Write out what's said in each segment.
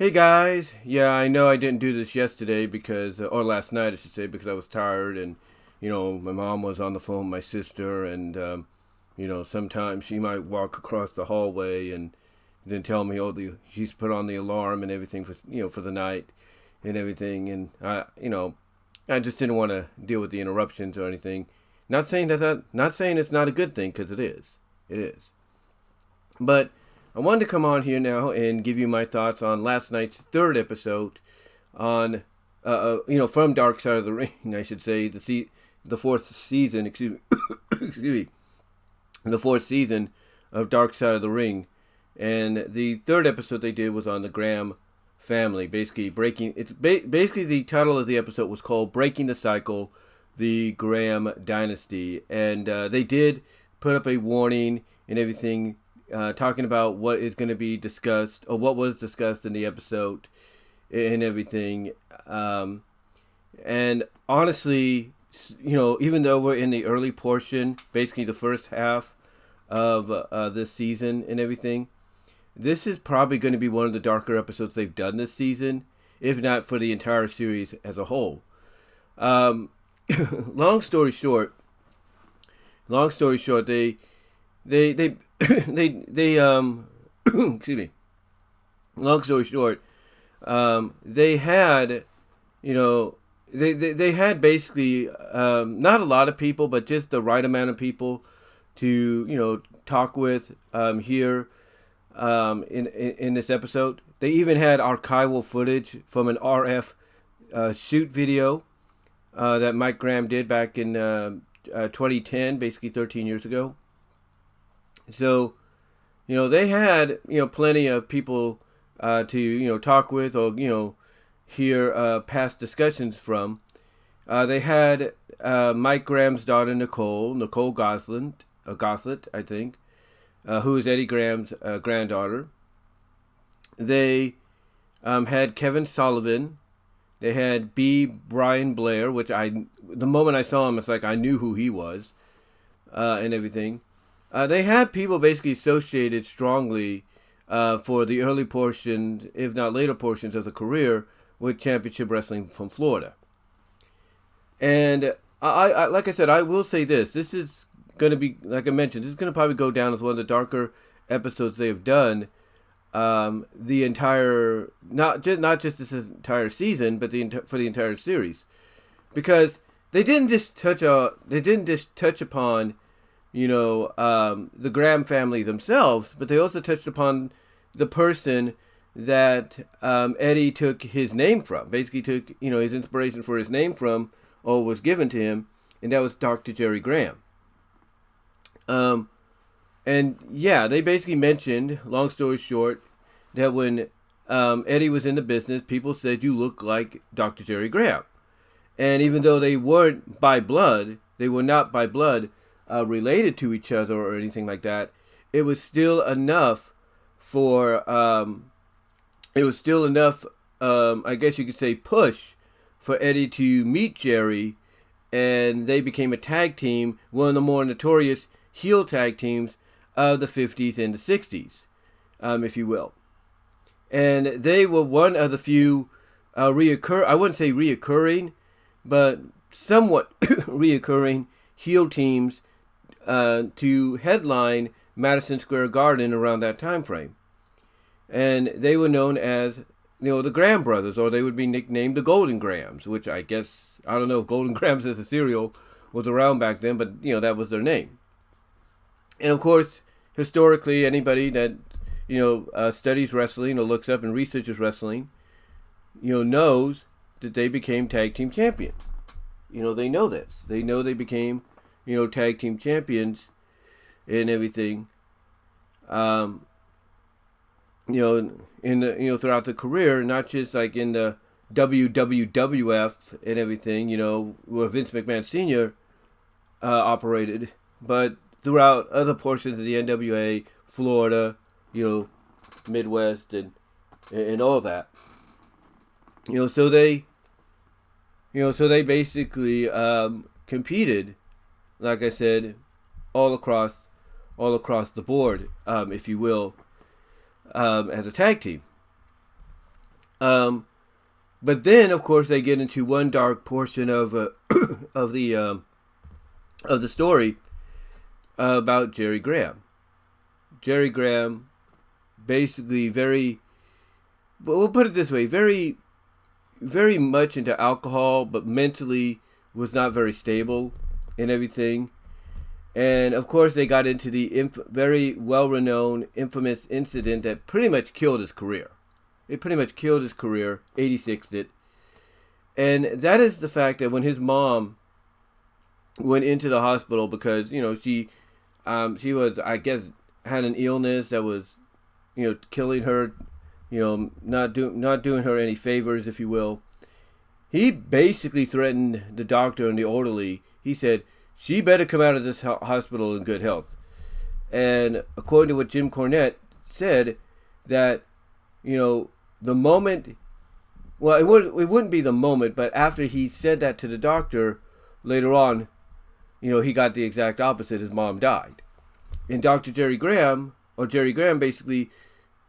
Hey guys, yeah, I know I didn't do this yesterday or last night I should say, because I was tired and, my mom was on the phone with my sister and, sometimes she might walk across the hallway and then tell me, she's put on the alarm and everything for the night and everything. And I just didn't want to deal with the interruptions or anything. Not saying it's not a good thing, because it is. But I wanted to come on here now and give you my thoughts on last night's third episode on, from Dark Side of the Ring, I should say, the fourth season, excuse me, excuse me, the fourth season of Dark Side of the Ring. And the third episode they did was on the Graham family, basically basically the title of the episode was called Breaking the Cycle, the Graham Dynasty. And they did put up a warning and everything, talking about what is going to be discussed, or what was discussed in the episode and everything. And honestly, even though we're in the early portion, basically the first half of this season and everything, this is probably going to be one of the darker episodes they've done this season, if not for the entire series as a whole. Long story short, they excuse me. Long story short, they had, they had basically not a lot of people, but just the right amount of people to talk with here in this episode. They even had archival footage from an RF shoot video that Mike Graham did back in 2010, basically 13 years ago. So, they had, plenty of people to, talk with, or, hear past discussions from. They had Mike Graham's daughter, Nicole Goslett, I think, who is Eddie Graham's granddaughter. They had Kevin Sullivan. They had B. Brian Blair, which the moment I saw him, it's like I knew who he was, and everything. They had people basically associated strongly for the early portion, if not later portions of the career, with Championship Wrestling from Florida. And I like I said, I will say this. This is going to be, like I mentioned, this is going to probably go down as one of the darker episodes they have done. The entire, not just this entire season, but for the entire series, because they didn't just touch upon the Graham family themselves, but they also touched upon the person that Eddie took his name from. Basically took, his inspiration for his name from, or was given to him, and that was Dr. Jerry Graham. And yeah, they basically mentioned, long story short, that when Eddie was in the business, people said, "You look like Dr. Jerry Graham." And even though they were not by blood related to each other or anything like that, it was still enough for I guess you could say, push for Eddie to meet Jerry, and they became a tag team, one of the more notorious heel tag teams of the 50s and the 60s, if you will. And they were one of the few I wouldn't say reoccurring, but somewhat reoccurring heel teams to headline Madison Square Garden around that time frame. And they were known as, the Graham brothers, or they would be nicknamed the Golden Grahams, which I guess, I don't know if Golden Grahams as a cereal was around back then, but, that was their name. And of course, historically, anybody that, studies wrestling or looks up and researches wrestling, knows that they became tag team champions. They know this. They know they became, tag team champions and everything. Throughout the career, not just like in the WWF and everything, where Vince McMahon Sr. Operated, but throughout other portions of the NWA, Florida, Midwest, and all that. So they basically competed, like I said, all across the board, if you will, as a tag team. Um, but then, of course, they get into one dark portion of of the of the story about Jerry Graham. Jerry Graham, basically, we'll put it this way, very much into alcohol, but mentally was not very stable and everything. And of course, they got into the very well-renowned, infamous incident that pretty much killed his career. It pretty much killed his career, 86'd it. And that is the fact that when his mom went into the hospital because she was, I guess, had an illness that was killing her, not doing her any favors, if you will. He basically threatened the doctor and the orderly. He said she better come out of this hospital in good health. And according to what Jim Cornette said, that the moment, well, it wouldn't be the moment, but after he said that to the doctor, later on, he got the exact opposite. His mom died. And Jerry Graham basically,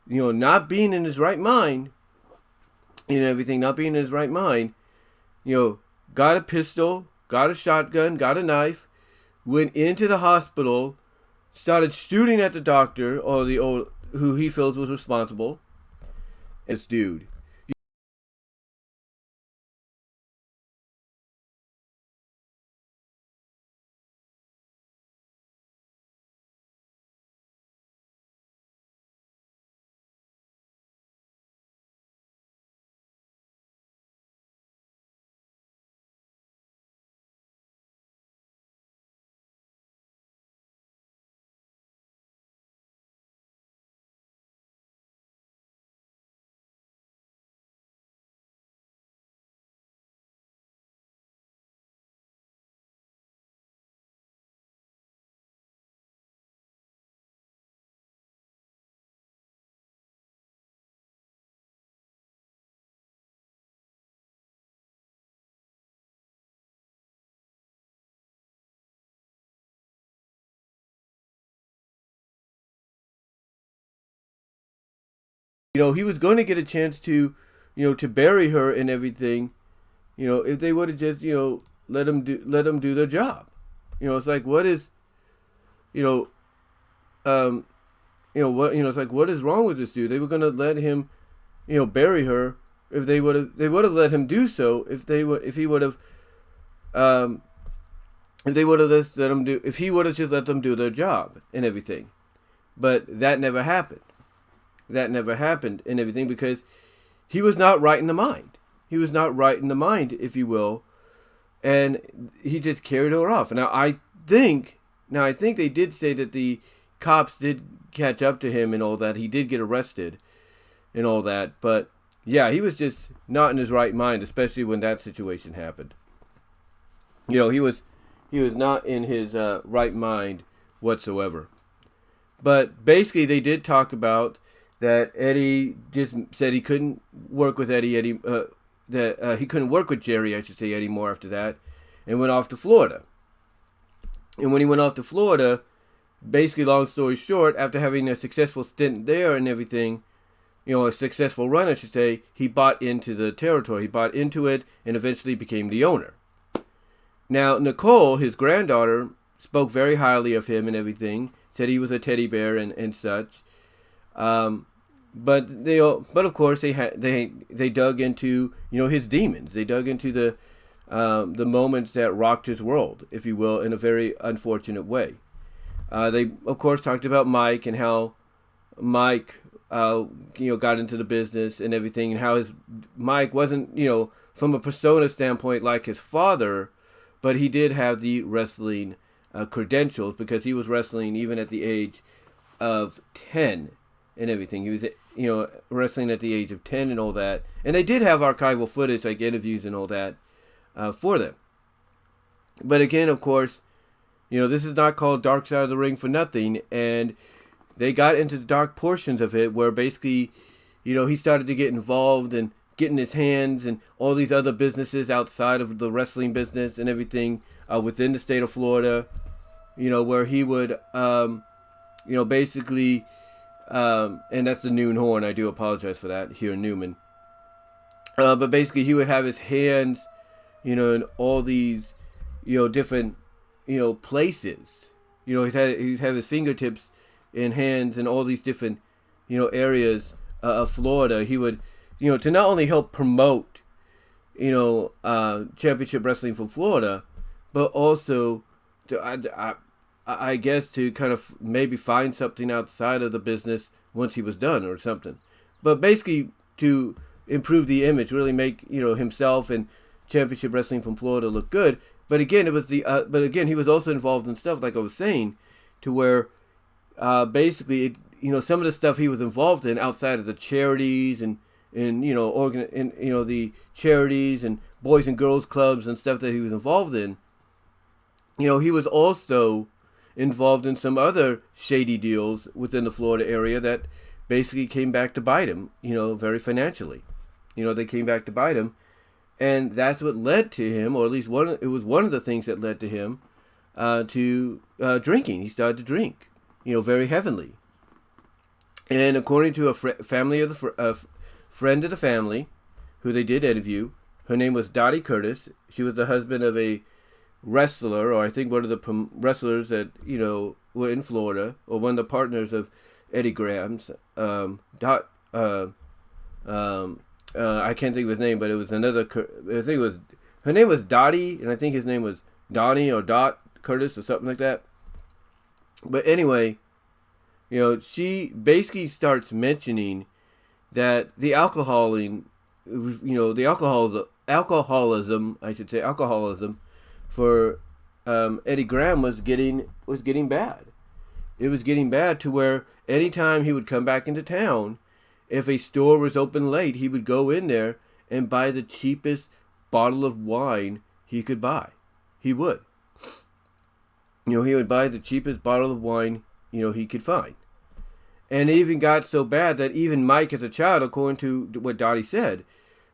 not being in his right mind and everything, not being in his right mind, got a pistol, got a shotgun, got a knife, went into the hospital, started shooting at the doctor or who he feels was responsible. This dude. He was going to get a chance to bury her and everything, if they would have just, let them do their job. It's like, what is, you know, um, it's like, what is wrong with this dude? They were going to let him, bury her if they would have let him do so if he would have, um, if they would have just let him do, if he would have just let them do their job and everything. But that never happened. That never happened and everything because he was not right in the mind. He was not right in the mind, if you will, and he just carried her off. Now I think they did say that the cops did catch up to him and all that. He did get arrested and all that, but yeah, he was just not in his right mind, especially when that situation happened. He was not in his right mind whatsoever. But basically, they did talk about that Eddie just said he couldn't work with Eddie. That he couldn't work with Jerry, I should say, anymore after that, and went off to Florida. And when he went off to Florida, basically, long story short, after having a successful stint there and everything, a successful run, I should say, he bought into the territory. He bought into it and eventually became the owner. Now, Nicole, his granddaughter, spoke very highly of him and everything, said he was a teddy bear and such. But of course they dug into his demons. They dug into the moments that rocked his world, if you will, in a very unfortunate way. They of course talked about Mike and how Mike got into the business and everything, and how Mike wasn't from a persona standpoint like his father, but he did have the wrestling credentials because he was wrestling even at the age of 10 and everything. He was wrestling at the age of 10 and all that. And they did have archival footage, like interviews and all that, for them. But again, of course, this is not called Dark Side of the Ring for nothing. And they got into the dark portions of it where basically, he started to get involved and getting his hands and all these other businesses outside of the wrestling business and everything within the state of Florida, where he would, basically... and that's the noon horn. I do apologize for that here in Newman. But basically, he would have his hands, in all these, different, places. He's had his fingertips and hands in all these different, areas of Florida. He would, to not only help promote, championship wrestling from Florida, but also to, I guess, to kind of maybe find something outside of the business once he was done or something. But basically to improve the image, really make, himself and championship wrestling from Florida look good. But again, he was also involved in stuff, like I was saying, to where basically, some of the stuff he was involved in outside of the charities and the charities and boys and girls clubs and stuff that he was involved in. He was also involved in some other shady deals within the Florida area that basically came back to bite him, very financially. They came back to bite him. And that's what led to him, or at least it was one of the things that led to him to drinking. He started to drink, very heavily. And according to a friend of the family, who they did interview, her name was Dottie Curtis. She was the husband of a wrestler, or I think one of the wrestlers that were in Florida, or one of the partners of Eddie Graham's. I can't think of his name, but it was another. I think it was her name was Dottie, and I think his name was Donnie or Dot Curtis or something like that. But anyway, she basically starts mentioning that the alcoholism, for Eddie Graham was getting bad. It was getting bad to where anytime he would come back into town, if a store was open late, he would go in there and buy the cheapest bottle of wine he could buy. He would. He would buy the cheapest bottle of wine, he could find. And it even got so bad that even Mike, as a child, according to what Dottie said,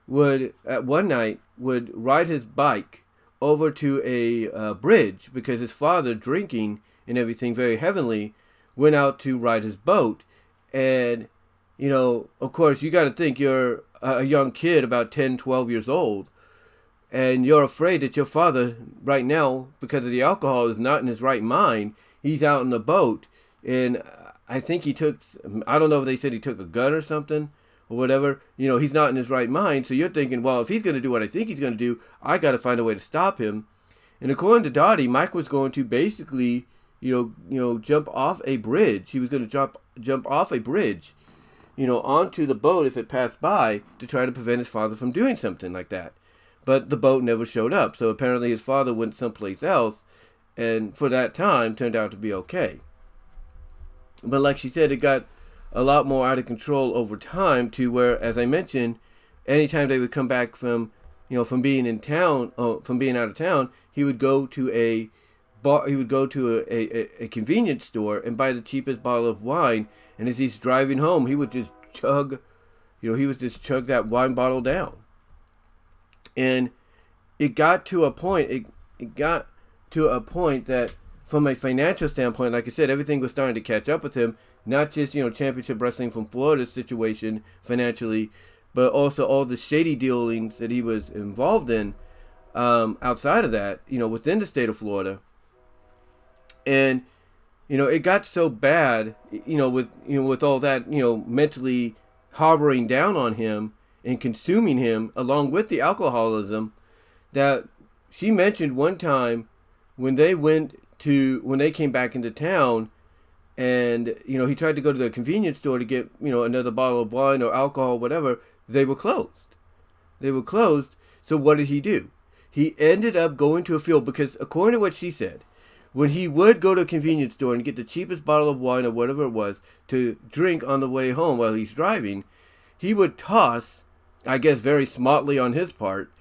would, at one night, would ride his bike over to a bridge because his father, drinking and everything very heavily, went out to ride his boat. And, of course, you got to think you're a young kid, about 10, 12 years old, and you're afraid that your father, right now, because of the alcohol, is not in his right mind. He's out in the boat, and I think I don't know if they said he took a gun or something, or whatever. He's not in his right mind, so you're thinking, well, if he's going to do what I think he's going to do, I got to find a way to stop him. And according to Dottie, Mike was going to basically, jump off a bridge. He was going to jump off a bridge, onto the boat if it passed by, to try to prevent his father from doing something like that. But the boat never showed up, so apparently his father went someplace else, and for that time turned out to be okay. But like she said, it got a lot more out of control over time, to where, as I mentioned, anytime they would come back from being in town, from being out of town, he would go to a bar. He would go to a convenience store and buy the cheapest bottle of wine. And as he's driving home, he would just chug that wine bottle down. And it got to a point. It got to a point that, from a financial standpoint, like I said, everything was starting to catch up with him. Not just, championship wrestling from Florida's situation financially, but also all the shady dealings that he was involved in outside of that, within the state of Florida. And, it got so bad, with all that, mentally harboring down on him and consuming him, along with the alcoholism, that she mentioned one time when they came back into town, and, he tried to go to the convenience store to get, another bottle of wine or alcohol, whatever. They were closed. So what did he do? He ended up going to a field, because according to what she said, when he would go to a convenience store and get the cheapest bottle of wine or whatever it was to drink on the way home while he's driving, he would toss, I guess very smartly on his part,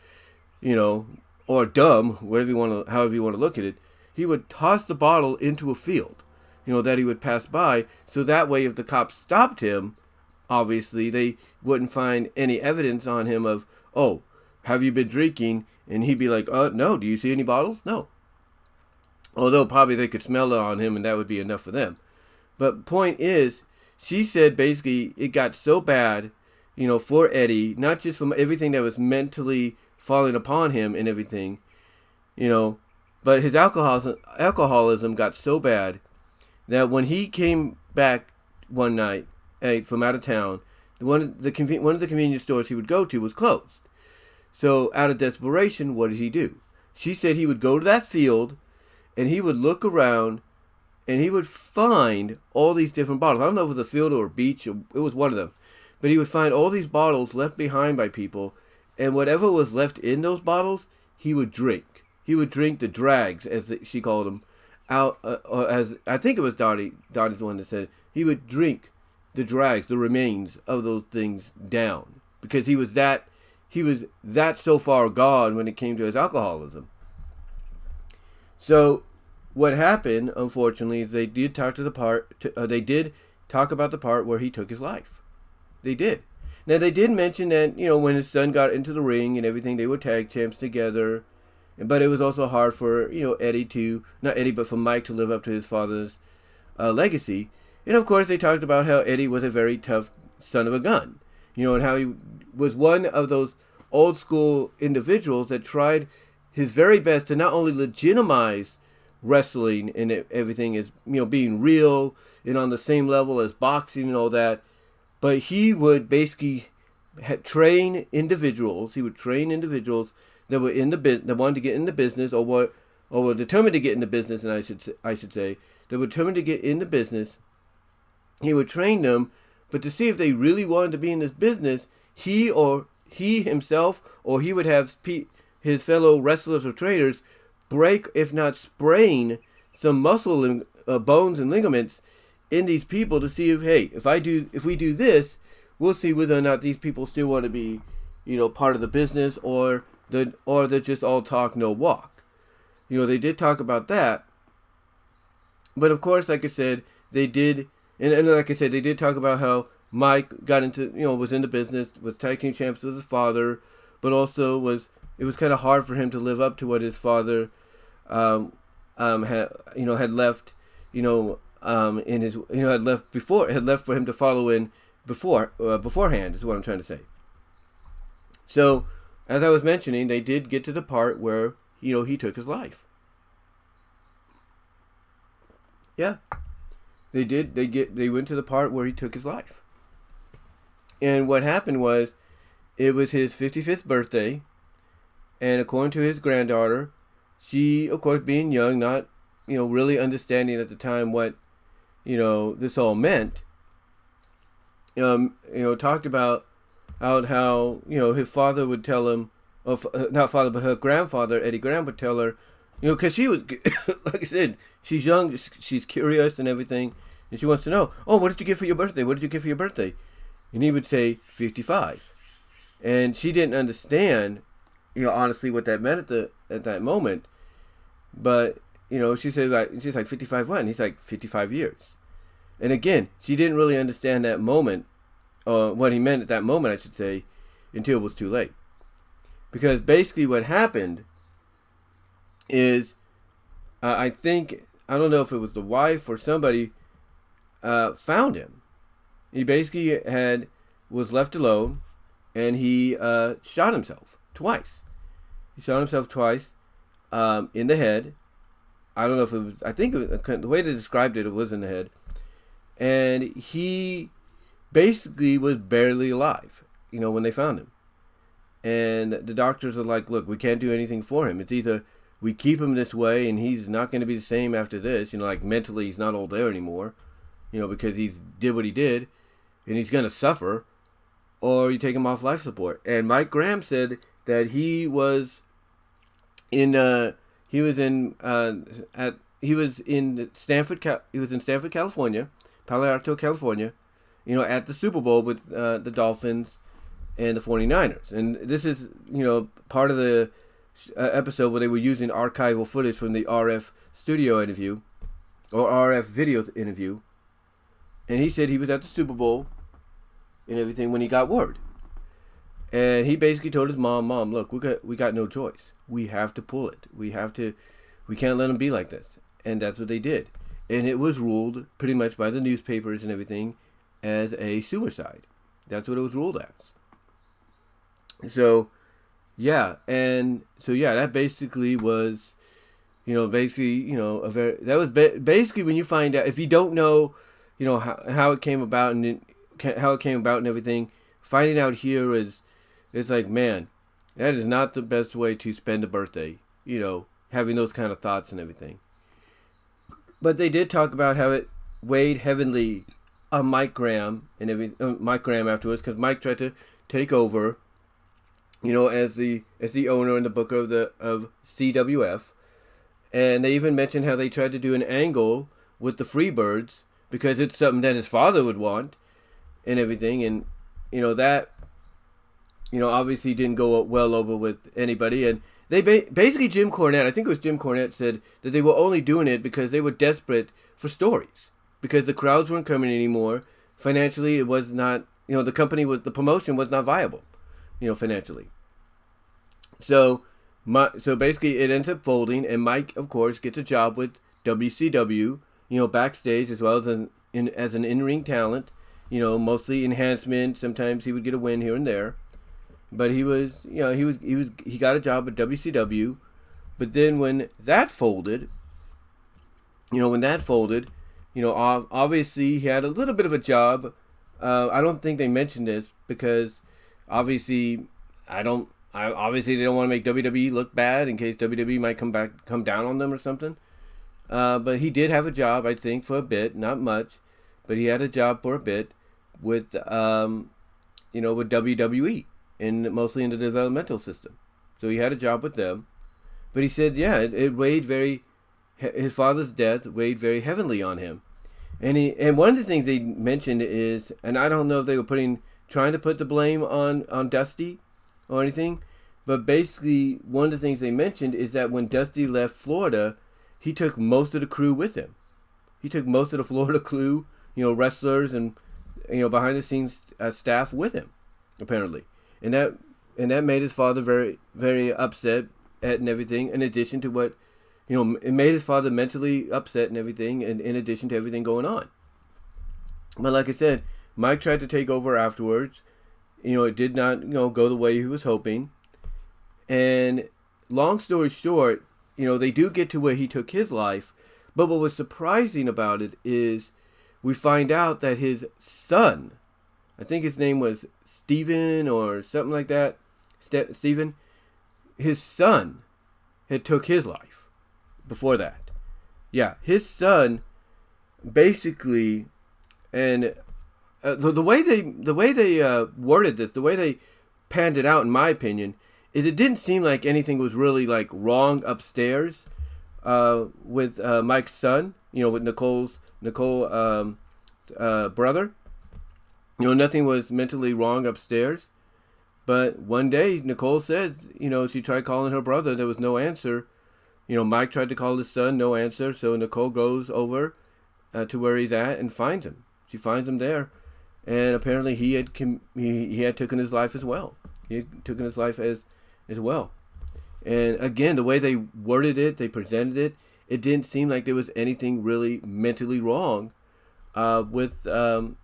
or dumb, however you want to look at it, he would toss the bottle into a field, that he would pass by. So that way, if the cops stopped him, obviously they wouldn't find any evidence on him of, oh, have you been drinking? And he'd be like, no, do you see any bottles? No. Although probably they could smell it on him, and that would be enough for them. But point is, she said basically it got so bad, for Eddie, not just from everything that was mentally falling upon him and everything, but his alcoholism got so bad that when he came back one night from out of town, one of the convenience stores he would go to was closed. So out of desperation, what did he do? She said he would go to that field and he would look around and he would find all these different bottles. I don't know if it was a field or a beach, or it was one of them. But he would find all these bottles left behind by people, and whatever was left in those bottles, he would drink. He would drink the drags, as she called them, out. Or as I think it was Dottie's the one that said he would drink the drags, the remains of those things down, because he was that so far gone when it came to his alcoholism. So what happened, unfortunately, is they did talk about the part where he took his life. They did. Now, they did mention that, when his son got into the ring and everything, they were tag champs together. But it was also hard for, for Mike to live up to his father's legacy. And, of course, they talked about how Eddie was a very tough son of a gun. And how he was one of those old school individuals that tried his very best to not only legitimize wrestling and everything as, being real and on the same level as boxing and all that, but he would basically train individuals. He would train individuals that were that wanted to get in the business, or were determined to get in the business. And I should say, that were determined to get in the business. He would train them, but to see if they really wanted to be in this business, he himself, or he would have his fellow wrestlers or trainers break, if not sprain, some muscle and bones and ligaments in these people to see if we do this, we'll see whether or not these people still want to be, part of the business, or they're just all talk, no walk. They did talk about that, but of course, like I said, they did, and like I said, they did talk about how Mike got into, was in the business, was tag team champs with his father, but also it was kind of hard for him to live up to what his father, had left, in his, had left for him to follow in beforehand, is what I'm trying to say. So, as I was mentioning, they did get to the part where, he took his life. Yeah. They did. They went to the part where he took his life. And what happened was, it was his 55th birthday, and according to his granddaughter, she, of course, being young, not, really understanding at the time what, this all meant, talked about how, his father would tell him, not father, but her grandfather, Eddie Graham, would tell her, because she was, like I said, she's young, she's curious and everything, and she wants to know, oh, what did you get for your birthday? What did you get for your birthday? And he would say 55. And she didn't understand, honestly, what that meant at that moment. But, she said, she's like 55 what? And he's like 55 years. And again, she didn't really understand that moment, what he meant at that moment, I should say, until it was too late. Because basically what happened is, I don't know if it was the wife or somebody, found him. He basically was left alone, and he shot himself twice. He shot himself twice in the head. I don't know if it was, I think the way they described it, it was in the head. And he basically was barely alive, when they found him. And the doctors are like, look, we can't do anything for him. It's either we keep him this way and he's not going to be the same after this, like mentally he's not all there anymore, because he's did what he did and he's going to suffer, or you take him off life support. And Mike Graham said that he was in Stanford, California, Palo Alto, California, at the Super Bowl with the Dolphins and the 49ers. And this is, part of the episode where they were using archival footage from the RF studio interview, or RF video interview. And he said he was at the Super Bowl and everything when he got word. And he basically told his mom, look, we got no choice. We have to pull it. We can't let him be like this. And that's what they did. And it was ruled pretty much by the newspapers and everything as a suicide. That's what it was ruled as. So yeah, and so yeah, that basically was, a very that was basically when you find out, if you don't know, how it came about how it came about and everything, finding out here is, it's like, man, that is not the best way to spend a birthday. Having those kind of thoughts and everything. But they did talk about how it weighed heavily on Mike Graham and Mike Graham afterwards, because Mike tried to take over, as the owner and the booker of CWF, and they even mentioned how they tried to do an angle with the Freebirds because it's something that his father would want and everything, and that obviously didn't go well over with anybody, and they basically Jim Cornette, I think it was Jim Cornette, said that they were only doing it because they were desperate for stories, because the crowds weren't coming anymore. Financially, it was not, the promotion was not viable, financially. So, so basically, it ends up folding, and Mike, of course, gets a job with WCW, backstage as well as an in-ring talent, mostly enhancement. Sometimes he would get a win here and there, but he got a job at WCW. But then when that folded, obviously he had a little bit of a job. I don't think they mentioned this because obviously obviously they don't want to make WWE look bad in case WWE might come down on them or something. But he did have a job, I think, for a bit, not much, but he had a job for a bit with with WWE, and mostly in the developmental system. So he had a job with them. But he said, yeah, it weighed his father's death weighed very heavily on him. And one of the things they mentioned is, and I don't know if they were trying to put the blame on Dusty or anything, but basically one of the things they mentioned is that when Dusty left Florida, he took most of the crew with him. He took most of the Florida crew, wrestlers and behind the scenes staff with him, apparently, and that made his father very, very upset at and everything. In addition to what, it made his father mentally upset and everything, and in addition to everything going on. But like I said, Mike tried to take over afterwards. It did not, go the way he was hoping. And long story short, they do get to where he took his life. But what was surprising about it is we find out that his son, I think his name was Steven or something like that, Steven, his son had took his life before that. Yeah, his son basically, and the way they worded this, the way they panned it out, in my opinion, is it didn't seem like anything was really like wrong upstairs with Mike's son, with Nicole brother. Nothing was mentally wrong upstairs. But one day, Nicole says, she tried calling her brother. There was no answer. Mike tried to call his son, no answer. So Nicole goes over to where he's at and finds him. She finds him there. And apparently he had taken his life as well. He had taken his life as well. And again, the way they worded it, they presented it, it didn't seem like there was anything really mentally wrong with him.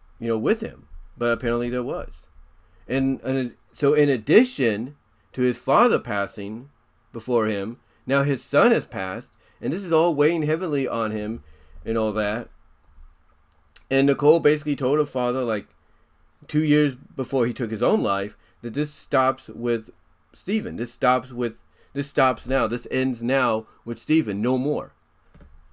But apparently there was. And so in addition to his father passing before him, now his son has passed, and this is all weighing heavily on him and all that. And Nicole basically told her father, like 2 years before he took his own life, that this stops with Stephen. This stops now. This ends now with Stephen. No more.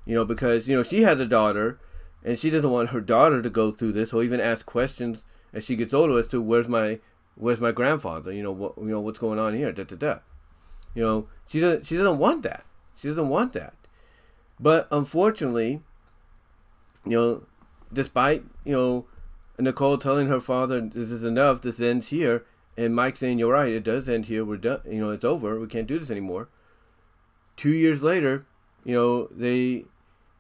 Because, she has a daughter, and she doesn't want her daughter to go through this or even ask questions as she gets older as to where's my grandfather? What's going on here? Da da da. She doesn't want that. She doesn't want that. But unfortunately, despite Nicole telling her father this is enough, this ends here, and Mike saying you're right, it does end here. We're done. It's over. We can't do this anymore. 2 years later, they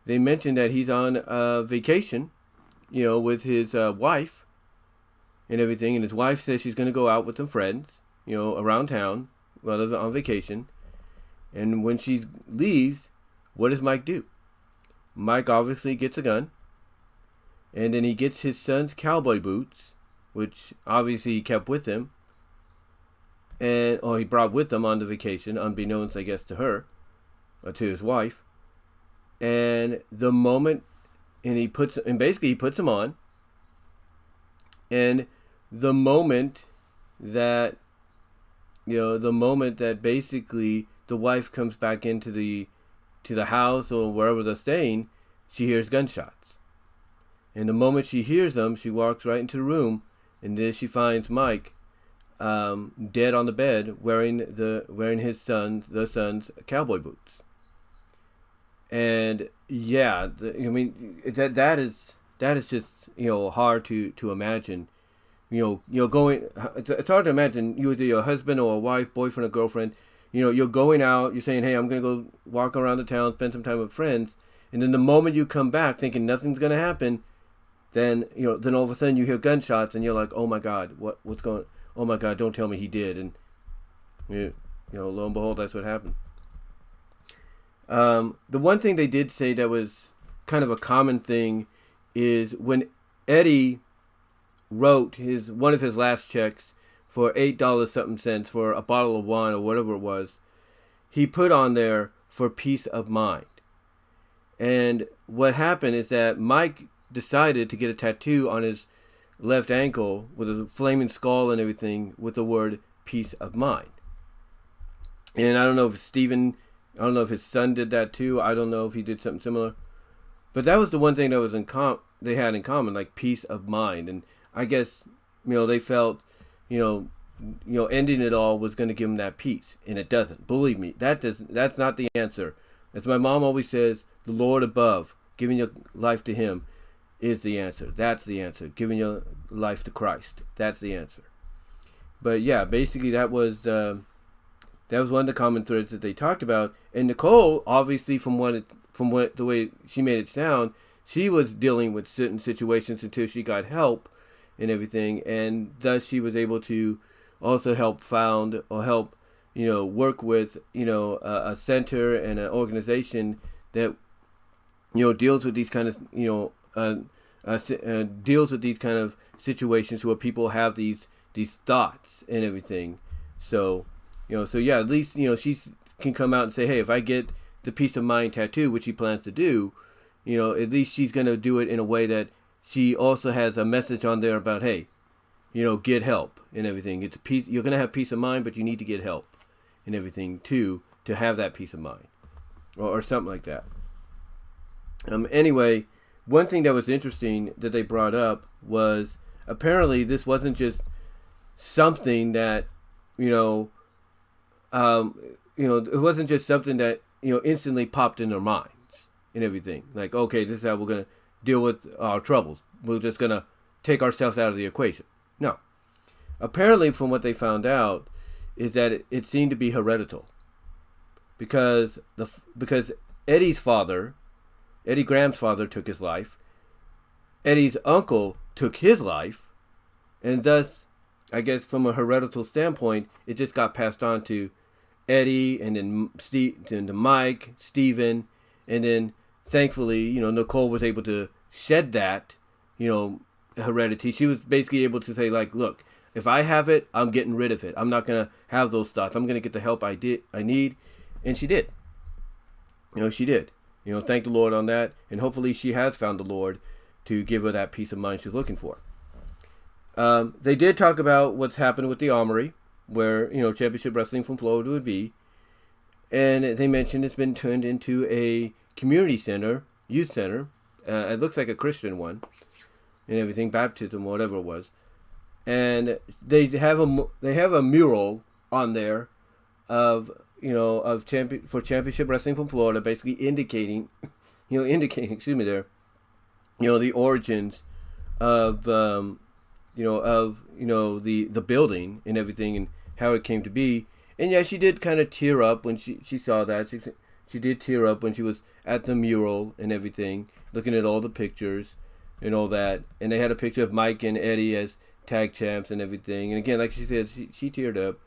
mentioned that he's on vacation, with his wife and everything, and his wife says she's going to go out with some friends, around town while they're on vacation. And when she leaves, what does Mike do? Mike obviously gets a gun, and then he gets his son's cowboy boots, which obviously he kept with him, or he brought with him on the vacation, unbeknownst, I guess, to her, or to his wife. And the moment, and basically he puts him on, and the moment that, basically the wife comes back into the house or wherever they're staying, she hears gunshots. And the moment she hears them, she walks right into the room, and then she finds Mike dead on the bed, wearing the son's cowboy boots. And yeah, that is just hard to imagine. It's hard to imagine you either your husband or a wife, boyfriend or girlfriend. You're going out, you're saying, hey, I'm gonna go walk around the town, spend some time with friends, and then the moment you come back thinking nothing's gonna happen, then all of a sudden you hear gunshots and you're like, oh my God, what's going? Oh my God, don't tell me he did. And lo and behold, that's what happened. The one thing they did say that was kind of a common thing is when Eddie wrote one of his last checks for $8 something cents for a bottle of wine or whatever it was, he put on there for peace of mind. And what happened is that Mike decided to get a tattoo on his left ankle with a flaming skull and everything with the word peace of mind. And I don't know if his son did that too. I don't know if he did something similar. But that was the one thing that was they had in common, like peace of mind. And I guess, they felt, ending it all was going to give them that peace. And it doesn't. Believe me, that's not the answer. As my mom always says, the Lord above, giving your life to him, is the answer. That's the answer. Giving your life to Christ. That's the answer. But yeah, basically that was one of the common threads that they talked about. And Nicole, obviously, from the way she made it sound, she was dealing with certain situations until she got help and everything, and thus she was able to also help work with a center and an organization that deals with these kind of situations where people have these thoughts and everything. So yeah, at least she can come out and say, hey, if I get the peace of mind tattoo, which she plans to do, at least she's going to do it in a way that she also has a message on there about, hey, get help and everything. It's peace. You're going to have peace of mind, but you need to get help and everything too to have that peace of mind, or something like that. Anyway, one thing that was interesting that they brought up was apparently this wasn't just something that it wasn't just something that instantly popped in their minds and everything. Like, okay, this is how we're gonna deal with our troubles. We're just gonna take ourselves out of the equation. No. Apparently, from what they found out, is that it seemed to be hereditary, because Eddie Graham's father took his life. Eddie's uncle took his life, and thus, I guess from a hereditary standpoint, it just got passed on to Eddie, and then to Mike, Stephen, and then thankfully, Nicole was able to shed that, heredity. She was basically able to say, like, look, if I have it, I'm getting rid of it. I'm not gonna have those thoughts. I'm gonna get the help I need, and she did. She did. Thank the Lord on that, and hopefully she has found the Lord to give her that peace of mind she's looking for. They did talk about what's happened with the Armory, where Championship Wrestling from Florida would be, and they mentioned it's been turned into a community center, youth center. It looks like a Christian one, and everything, baptism, whatever it was. And they have a mural on there of for Championship Wrestling from Florida, basically indicating the origins of the building and everything and how it came to be. And yeah, she did kind of tear up when she saw that. She did tear up when she was at the mural and everything, looking at all the pictures and all that. And they had a picture of Mike and Eddie as tag champs and everything. And again, like she said, she teared up.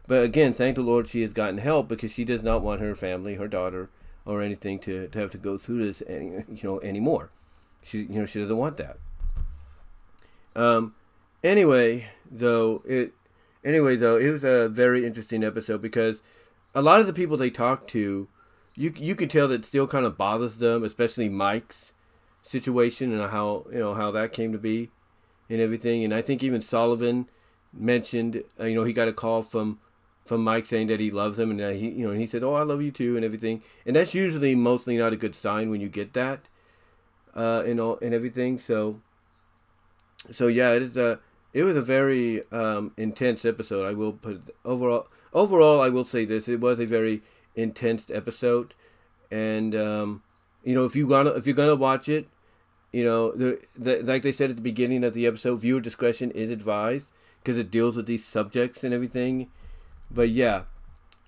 But again, thank the Lord she has gotten help, because she does not want her family, her daughter, or anything to have to go through this anymore. She doesn't want that. Anyway, though, it Anyway, though, it was a very interesting episode because a lot of the people they talked to, you could tell that it still kind of bothers them, especially Mike's situation and how that came to be and everything. And I think even Sullivan mentioned, he got a call from Mike saying that he loves him, and that he said, "Oh, I love you too," and everything. And that's usually mostly not a good sign when you get that, and everything. So yeah, it was a very intense episode. I will put overall I will say this: it was a very intense episode, and if you're gonna watch it, like they said at the beginning of the episode, viewer discretion is advised because it deals with these subjects and everything. But yeah,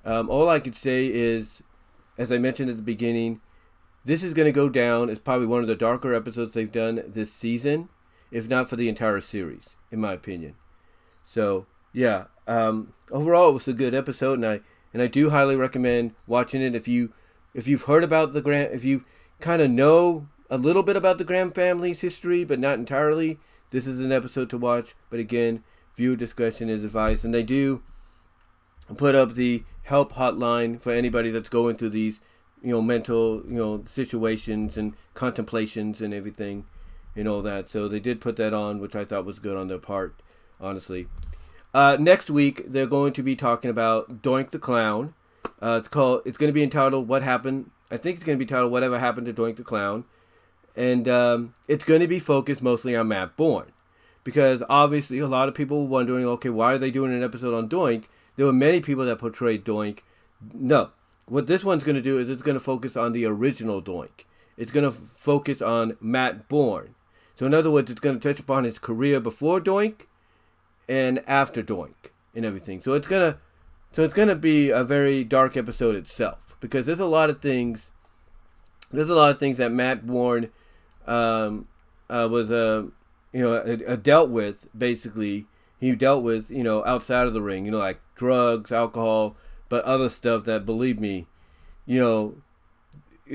all I could say is, as I mentioned at the beginning, this is going to go down as probably one of the darker episodes they've done this season, if not for the entire series, in my opinion. So yeah, overall it was a good episode, and I do highly recommend watching it if you've heard about if you kind of know a little bit about the Graham family's history, but not entirely. This is an episode to watch. But again, viewer discretion is advised, and they do put up the help hotline for anybody that's going through these, mental, situations and contemplations and everything, and all that. So they did put that on, which I thought was good on their part, honestly. Next week, they're going to be talking about Doink the Clown. It's going to be entitled What Happened. I think it's going to be titled Whatever Happened to Doink the Clown. And it's going to be focused mostly on Matt Bourne. Because obviously a lot of people were wondering, okay, why are they doing an episode on Doink? There were many people that portrayed Doink. No. What this one's going to do is it's going to focus on the original Doink. It's going to focus on Matt Bourne. So in other words, it's going to touch upon his career before Doink and after Doink and everything. So it's going to be a very dark episode itself, because there's a lot of things that Matt Bourne was dealt with. Basically, he dealt with outside of the ring, like drugs, alcohol, but other stuff that, believe me when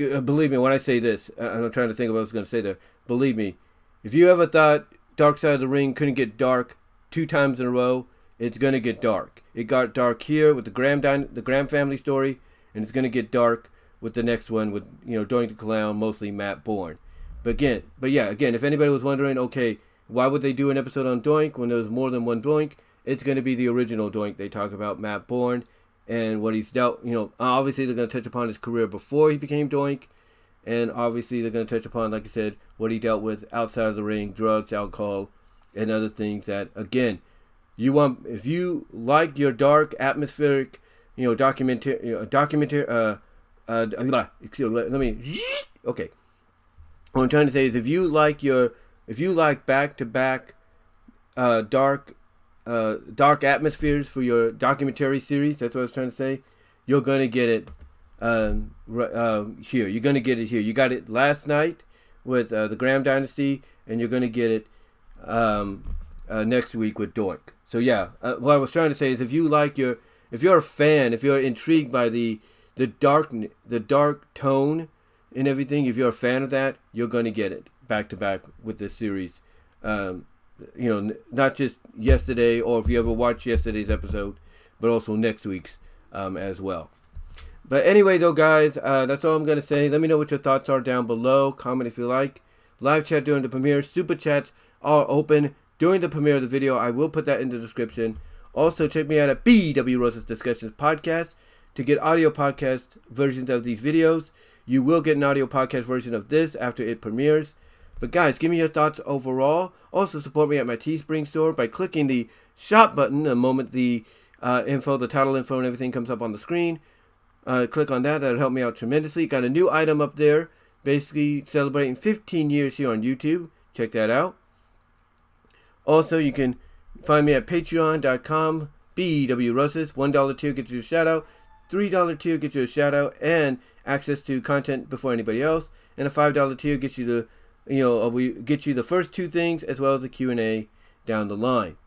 I say this, I'm trying to think of what I was going to say there. Believe me, if you ever thought Dark Side of the Ring couldn't get dark 2 times in a row, it's going to get dark. It got dark here with the Graham family story, and it's going to get dark with the next one with Doink the Clown, mostly Matt Bourne. But again, if anybody was wondering, okay, why would they do an episode on Doink when there's more than one Doink? It's going to be the original Doink. They talk about Matt Bourne and what he's dealt. Obviously they're going to touch upon his career before he became Doink, and obviously they're going to touch upon, like I said, what he dealt with outside of the ring, drugs, alcohol, and other things that, again, if you like your dark, atmospheric, documentary. Okay. What I'm trying to say is, if you like back-to-back dark atmospheres for your documentary series, that's what I was trying to say, you're gonna get it here. You're gonna get it here. You got it last night with the Graham Dynasty, and you're gonna get it next week with Doink. So yeah, what I was trying to say is, if you're a fan, if you're intrigued by the dark tone and everything, if you're a fan of that, you're going to get it back to back with this series. Not just yesterday, or if you ever watched yesterday's episode, but also next week's as well. But anyway, though, guys, that's all I'm going to say. Let me know what your thoughts are down below. Comment if you like. Live chat during the premiere. Super chats are open during the premiere of the video. I will put that in the description. Also, check me out at BW Rose's Discussions Podcast to get audio podcast versions of these videos. You will get an audio podcast version of this after it premieres. But guys, give me your thoughts overall. Also, support me at my Teespring store by clicking the shop button the moment the title info and everything comes up on the screen. Click on that. That'll help me out tremendously. Got a new item up there, basically celebrating 15 years here on YouTube. Check that out. Also, you can find me at patreon.com, BWRoses. $1 tier gets you a shout out. $3 tier gets you a shout out and access to content before anybody else. And a $5 tier gets you we get you the first 2 things as well as a Q&A down the line.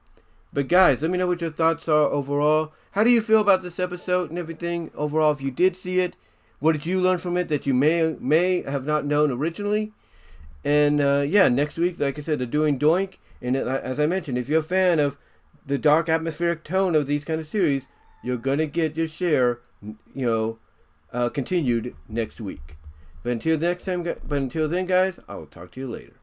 But guys, let me know what your thoughts are overall. How do you feel about this episode and everything overall? If you did see it, what did you learn from it that you may have not known originally? And next week, like I said, they're doing Doink. And as I mentioned, if you're a fan of the dark atmospheric tone of these kind of series, you're going to get your share, continued next week. But until then, guys, I will talk to you later.